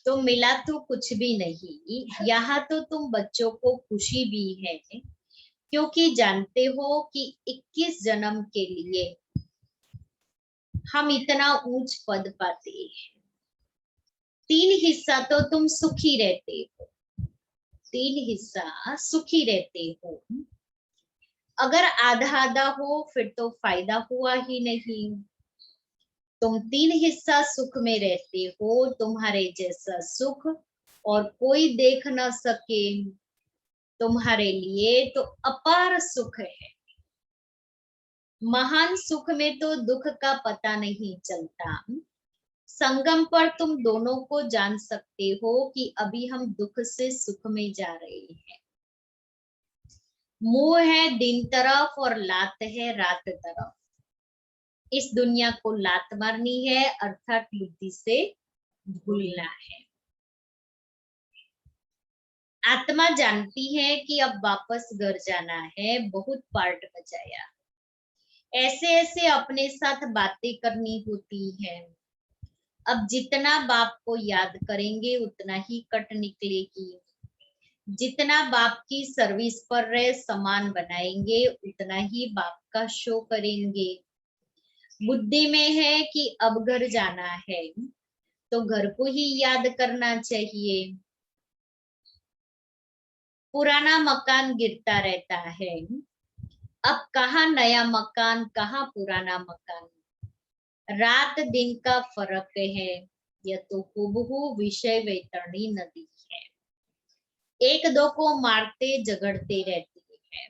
तो मिला तो कुछ भी नहीं, यहाँ तो तुम बच्चों को खुशी भी है, क्योंकि जानते हो कि 21 जन्म के लिए हम इतना ऊंच पद पाते हैं। 3 हिस्सा तो तुम सुखी रहते हो, 3 हिस्सा सुखी रहते हो। अगर आधा आधा हो फिर तो फायदा हुआ ही नहीं। तुम 3 हिस्सा सुख में रहते हो, तुम्हारे जैसा सुख और कोई देख न सके, तुम्हारे लिए तो अपार सुख है। महान सुख में तो दुख का पता नहीं चलता। संगम पर तुम दोनों को जान सकते हो कि अभी हम दुख से सुख में जा रहे हैं। मुंह है दिन तरफ और लात है रात तरफ। इस दुनिया को लात मारनी है, अर्थात बुद्धि से भूलना है। आत्मा जानती है कि अब वापस घर जाना है, बहुत पार्ट बचाया। ऐसे ऐसे अपने साथ बातें करनी होती है। अब जितना बाप को याद करेंगे उतना ही कट निकलेगी। जितना बाप की सर्विस पर रहे समान बनाएंगे उतना ही बाप का शो करेंगे। बुद्धि में है कि अब घर जाना है तो घर को ही याद करना चाहिए। पुराना मकान गिरता रहता है, अब कहाँ नया मकान कहाँ पुराना मकान। रात दिन का फर्क है, यह तो हुबहू विषय वैतरणी नदी है। एक दो को मारते झगड़ते रहती है।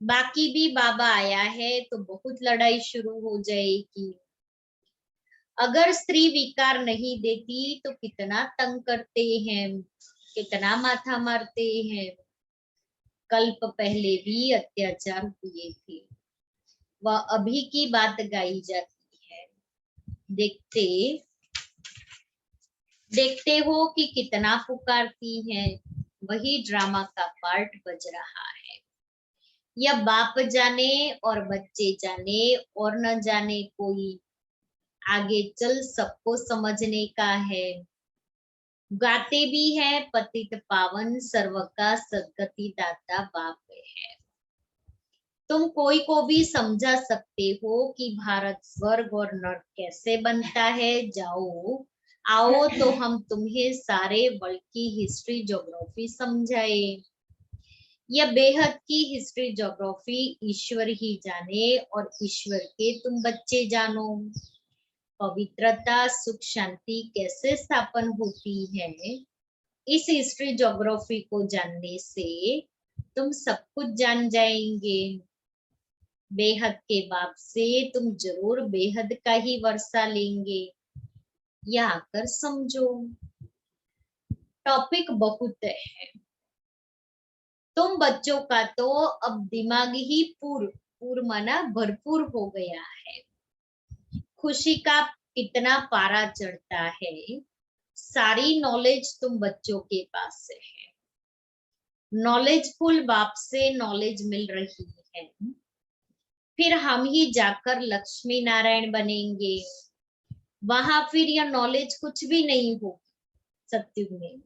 बाकी भी बाबा आया है तो बहुत लड़ाई शुरू हो जाएगी। अगर स्त्री विकार नहीं देती तो कितना तंग करते हैं, कितना माथा मारते हैं। कल्प पहले भी अत्याचार हुए थे, वह अभी की बात गाई जाती है। देखते देखते हो कि कितना पुकारती है, वही ड्रामा का पार्ट बज रहा है। यह बाप जाने और बच्चे जाने और न जाने कोई, आगे चल सबको समझने का है। गाते भी है पतित पावन सर्व का सदगति दाता बाप है। तुम कोई को भी समझा सकते हो कि भारत स्वर्ग और नर्क कैसे बनता है। जाओ आओ तो हम तुम्हें सारे वर्ल्ड की हिस्ट्री ज्योग्राफी समझाए। यह बेहद की हिस्ट्री ज्योग्राफी ईश्वर ही जाने और ईश्वर के तुम बच्चे जानो। पवित्रता सुख शांति कैसे स्थापन होती है, इस हिस्ट्री ज्योग्राफी को जानने से तुम सब कुछ जान जाएंगे। बेहद के बाप से तुम जरूर बेहद का ही वर्षा लेंगे। यह आकर समझो। टॉपिक बहुत है। तुम बच्चों का तो अब दिमाग ही पूर माना भरपूर हो गया है। खुशी का कितना पारा चढ़ता है। सारी नॉलेज तुम बच्चों के पास से है। नॉलेजफुल बाप से नॉलेज मिल रही है। फिर हम ही जाकर लक्ष्मी नारायण बनेंगे। वहां फिर यह नॉलेज कुछ भी नहीं होगी। सत्युग में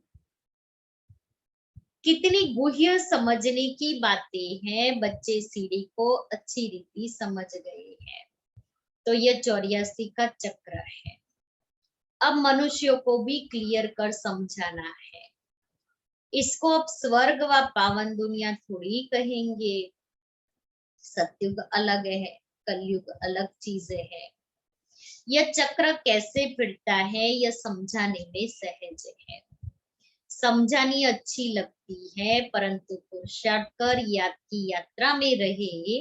कितनी गुह्य समझने की बातें हैं, बच्चे सीढ़ी को अच्छी रीति समझ गए हैं। तो यह 84 का चक्र है। अब मनुष्यों को भी क्लियर कर समझाना है। इसको अब स्वर्ग व पावन दुनिया थोड़ी कहेंगे। सत्युग अलग है, कलयुग अलग चीजें है। यह चक्र कैसे फिरता है यह समझाने में सहज है। समझानी अच्छी लगती है परंतु पुरुषार्थ कर याद की यात्रा में रहे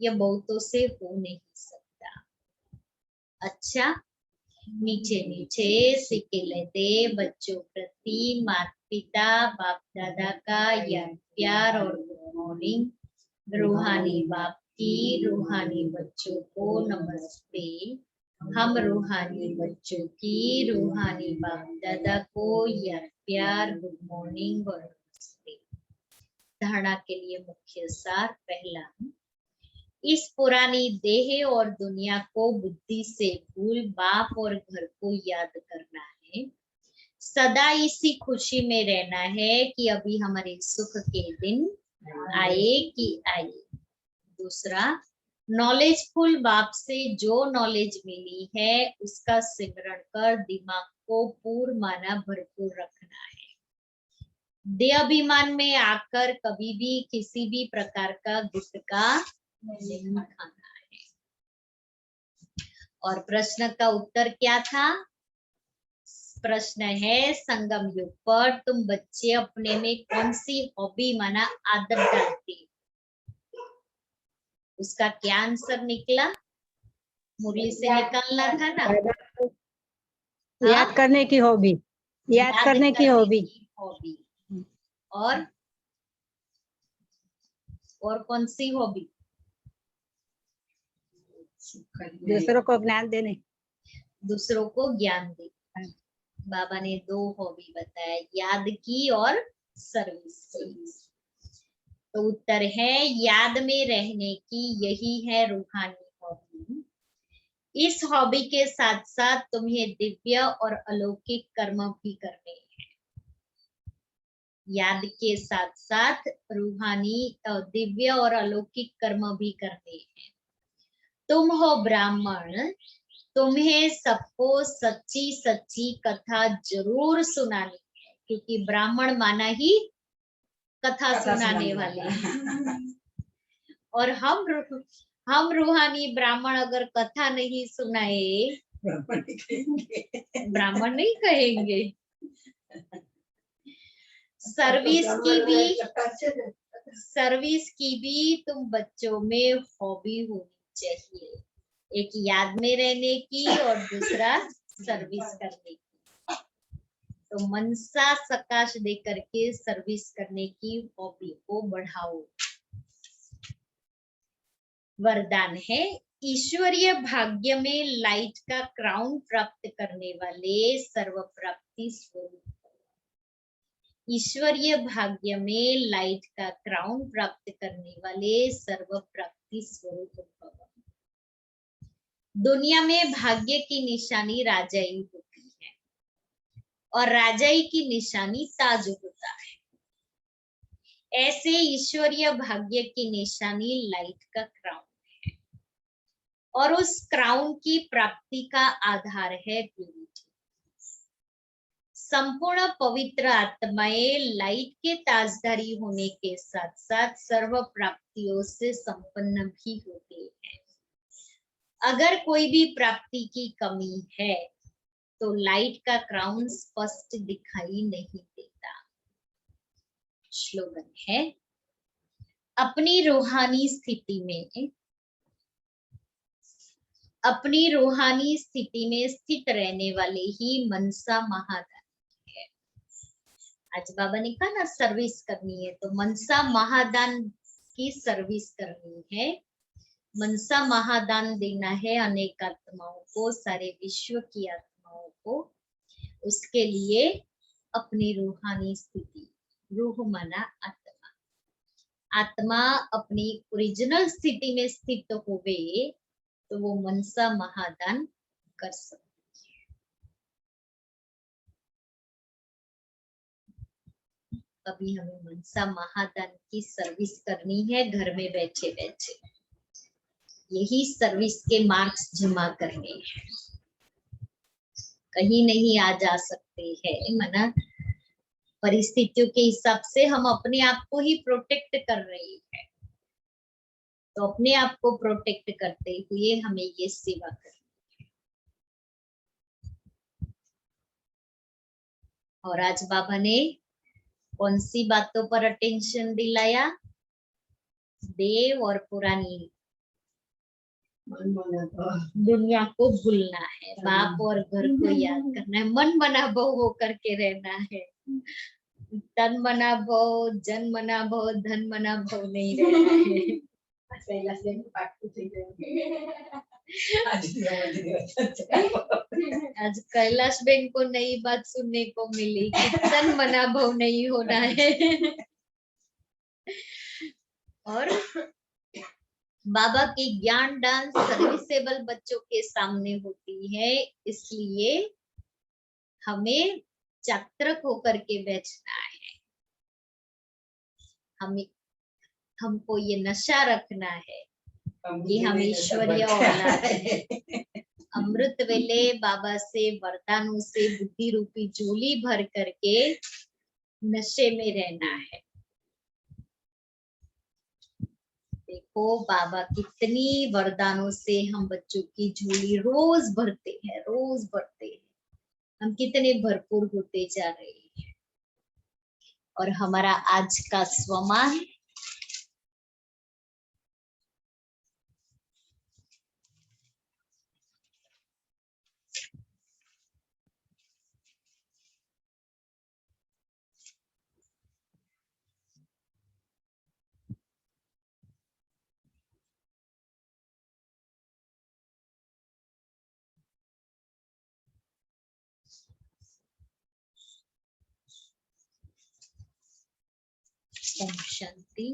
यह बहुतों से हो नहीं सकता। अच्छा, नीचे नीचे सिक्के लेते बच्चों प्रति माता पिता बाप दादा का याद प्यार और गुड मॉर्निंग। रूहानी बाप की रूहानी बच्चों को नमस्ते। हम रूहानी बच्चों की रूहानी बाप दादा को याद प्यार गुड मॉर्निंग और नमस्ते। धारणा के लिए मुख्य सार। पहला, इस पुरानी देह और दुनिया को बुद्धि से भूल बाप और घर को याद करना है। सदा इसी खुशी में रहना है कि अभी हमारे सुख के दिन आए कि आए। दूसरा, नॉलेजफुल बाप से जो नॉलेज मिली है उसका सिमरण कर दिमाग को पूर्ण माना भरपूर रखना है। देह अभिमान में आकर कभी भी किसी भी प्रकार का गुटका नहीं खाना है। और प्रश्न का उत्तर क्या था? प्रश्न है, संगम युग पर तुम बच्चे अपने में कौन सी हॉबी माना आदत डालते? उसका क्या आंसर निकला? मुरली से निकालना था ना। याद करने की हॉबी, याद करने की हॉबी। और कौन सी हॉबी? दूसरों को ज्ञान देने, दूसरों को ज्ञान दे। बाबा ने 2 हॉबी बताया, याद की और सर्विस की। तो उत्तर है याद में रहने की, यही है रूहानी हॉबी। इस हॉबी के साथ साथ तुम्हें दिव्य और अलौकिक कर्म भी करने हैं। याद के साथ साथ रूहानी दिव्य और अलौकिक कर्म भी करने हैं। तुम हो ब्राह्मण, तुम्हें सबको सच्ची सच्ची कथा जरूर सुनानी है, क्योंकि ब्राह्मण माना ही कथा सुनाने वाले हैं। और हम रूहानी ब्राह्मण अगर कथा नहीं सुनाए, ब्राह्मण नहीं कहेंगे। सर्विस की भी तुम बच्चों में हॉबी होनी चाहिए। एक याद में रहने की और दूसरा सर्विस करने की। तो मनसा सकाश दे करके सर्विस करने की हॉबी को बढ़ाओ। वरदान है, ईश्वरीय भाग्य में लाइट का क्राउन प्राप्त करने वाले सर्व प्राप्ति स्वरूप। ईश्वरीय भाग्य में लाइट का क्राउन प्राप्त करने वाले सर्व प्राप्ति स्वरूप भव। दुनिया में भाग्य की निशानी राजाई होती है और राजाई की निशानी ताज होता है। ऐसे ईश्वरीय भाग्य की निशानी लाइट का क्राउन है और उस क्राउन की प्राप्ति का आधार है प्यूरिटी। संपूर्ण पवित्र आत्माएं लाइट के ताजदारी होने के साथ साथ सर्व प्राप्तियों से संपन्न भी होते हैं। अगर कोई भी प्राप्ति की कमी है तो लाइट का क्राउन स्पष्ट दिखाई नहीं देता। स्लोगन है, अपनी रूहानी स्थिति में स्थित रहने वाले ही मनसा महादान है। आज बाबा ने कहा ना सर्विस करनी है, तो मनसा महादान की सर्विस करनी है। मनसा महादान देना है अनेक आत्माओं को, सारे विश्व की आत्माओं को। उसके लिए अपनी रूहानी स्थिति, रूह माना आत्मा, आत्मा अपनी ओरिजिनल स्थिति में स्थित होवे तो वो मनसा महादान कर सकती है। अभी हमें मनसा महादान की सर्विस करनी है घर में बैठे बैठे। यही सर्विस के मार्क्स जमा करने हैं। कहीं नहीं आ जा सकते हैं, मना परिस्थितियों के हिसाब से हम अपने आप को ही प्रोटेक्ट कर रहे हैं। तो अपने आप को प्रोटेक्ट करते हुए हमें ये सेवा करनी है। और आज बाबा ने कौन सी बातों पर अटेंशन दिलाया? देव और पुरानी दुनिया को भूलना है, बाप और घर को याद करना है, मन बना भव होकर के रहना है। तन मना भव, जन मना भव, धन मना भव नहीं रहना है। आज कैलाश बेन को नई बात सुनने को मिली कि तन मना भव नहीं होना है। और बाबा की ज्ञान डांस सर्विसेबल बच्चों के सामने होती है, इसलिए हमें जागृत होकर के बैठना है। हमको ये नशा रखना है कि हम ईश्वरीय औलाद हैं। अमृत वेले बाबा से वरदानों से बुद्धि रूपी झोली भर करके नशे में रहना है। देखो बाबा कितनी वरदानों से हम बच्चों की झोली रोज भरते हैं, रोज भरते हैं। हम कितने भरपूर होते जा रहे हैं। और हमारा आज का स्वमान ओम शांति।